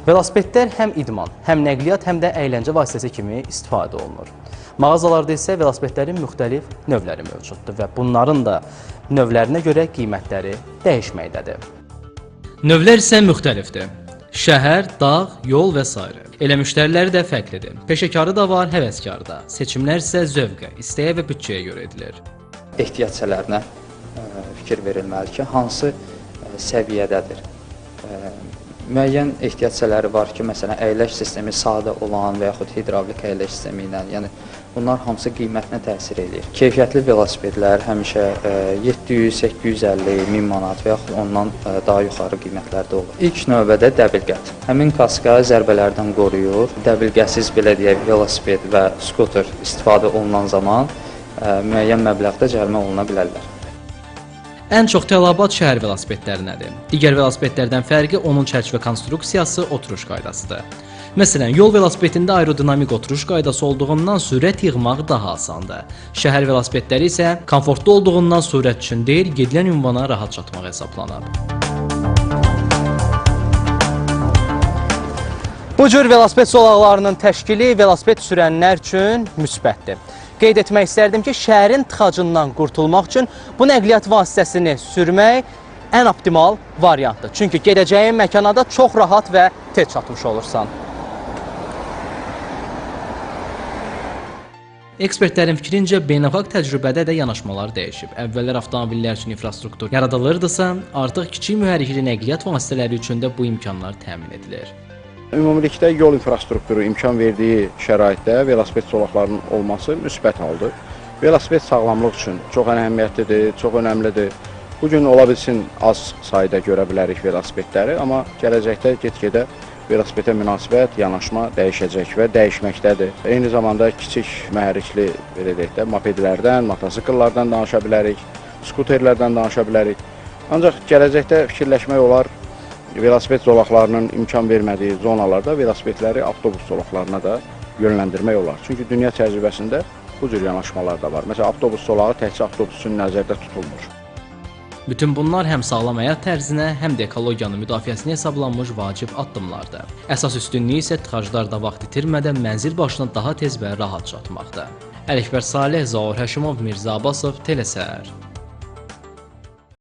Velosipedlər həm idman, həm nəqliyyat, həm də əyləncə vasitəsi kimi istifadə olunur. Mağazalarda isə velosipedlərin müxtəlif növləri mövcuddur və bunların da növlərinə görə qiymətləri dəyişməkdədir. Növlər isə müxtəlifdir. Şəhər, dağ, yol və s. Elə müştəriləri də fərqlidir. Peşəkarı da var, həvəskarı da. Seçimlər isə zövqə, istəyə və bütçəyə görə edilir. Ehtiyatçılarına fikir verilməli ki, hansı səviyyədədir. Müəyyən ehtiyatçıları var ki, məsələn, əyləc sistemi sadə olan və yaxud hidravlik əyləc sistemi ilə, yəni bunlar hamısı qiymətinə təsir edir. Keyfiyyətli velosipedlər həmişə 700, 850, 1000 manat və yaxud ondan daha yuxarı qiymətlərdə olur. İlk növbədə dəbilqət. Həmin kaska zərbələrdən qoruyur. Dəbilqəsiz, belə deyək, velosiped və skuter istifadə olunan zaman müəyyən məbləğdə cərimə oluna bilərlər. Ən çox tələbat şəhər velosipedlərinədir. Digər velosipedlərdən fərqi onun çərçivə konstruksiyası, oturuş qaydasıdır. Məsələn, yol velosipedində aerodinamik oturuş qaydası olduğundan sürət yığmaq daha asandır. Şəhər velosipedləri isə komfortlu olduğundan sürət üçün deyil, gedilən ünvana rahat çatmaq hesablanır. Bu cür velosiped zolaqlarının təşkili velosiped sürənlər üçün müsbətdir. Qeyd etmək istərdim ki, şəhərin tıxacından qurtulmaq üçün bu nəqliyyat vasitəsini sürmək ən optimal variantdır. Çünki gedəcəyin məkana da çox rahat və tez çatmış olursan. Ekspertlərin fikrincə, beynəlxalq təcrübədə də yanaşmalar dəyişib. Əvvəllər avtomobillər üçün infrastruktur yaradılırdısa, artıq kiçik mühərrikli nəqliyyat vasitələri üçün də bu imkanlar təmin edilir. Ümumilikdə yol infrastrukturu imkan verdiyi şəraitdə velosiped zolaqlarının olması müsbət haldır. Velosiped sağlamlıq üçün çox əhəmiyyətlidir, çox önəmlidir. Bugün ola bilsin az sayda görə bilərik velosipedləri, amma gələcəkdə get-gedə velosipedə münasibət, yanaşma dəyişəcək və dəyişməkdədir. Eyni zamanda kiçik mühərrikli, belə deyək də, mopedlərdən, motosikletlərdən danışa bilərik, skuterlərdən danışa bilərik. Ancaq gələcəkdə fikirləşmək olar, velosiped zolaqlarının imkan vermədiyi zonalarda velosipedləri avtobus zolaqlarına da yönləndirmək olar. Çünki dünya təcrübəsində bu cür yanaşmalar da var. Məsələn, avtobus zolağı təkcə avtobus üçün nəzərdə tutulmur. Bütün bunlar həm sağlam həyat tərzinə, həm də ekologiyanın müdafiəsinə hesablanmış vacib addımlardır. Əsas üstünlüyü isə tıxaclarda vaxt itirmədən mənzil başına daha tez və rahat çatmaqdır. Ələkbər Salih, Zaur Həşimov, Mirzə Abbasov, Telesər.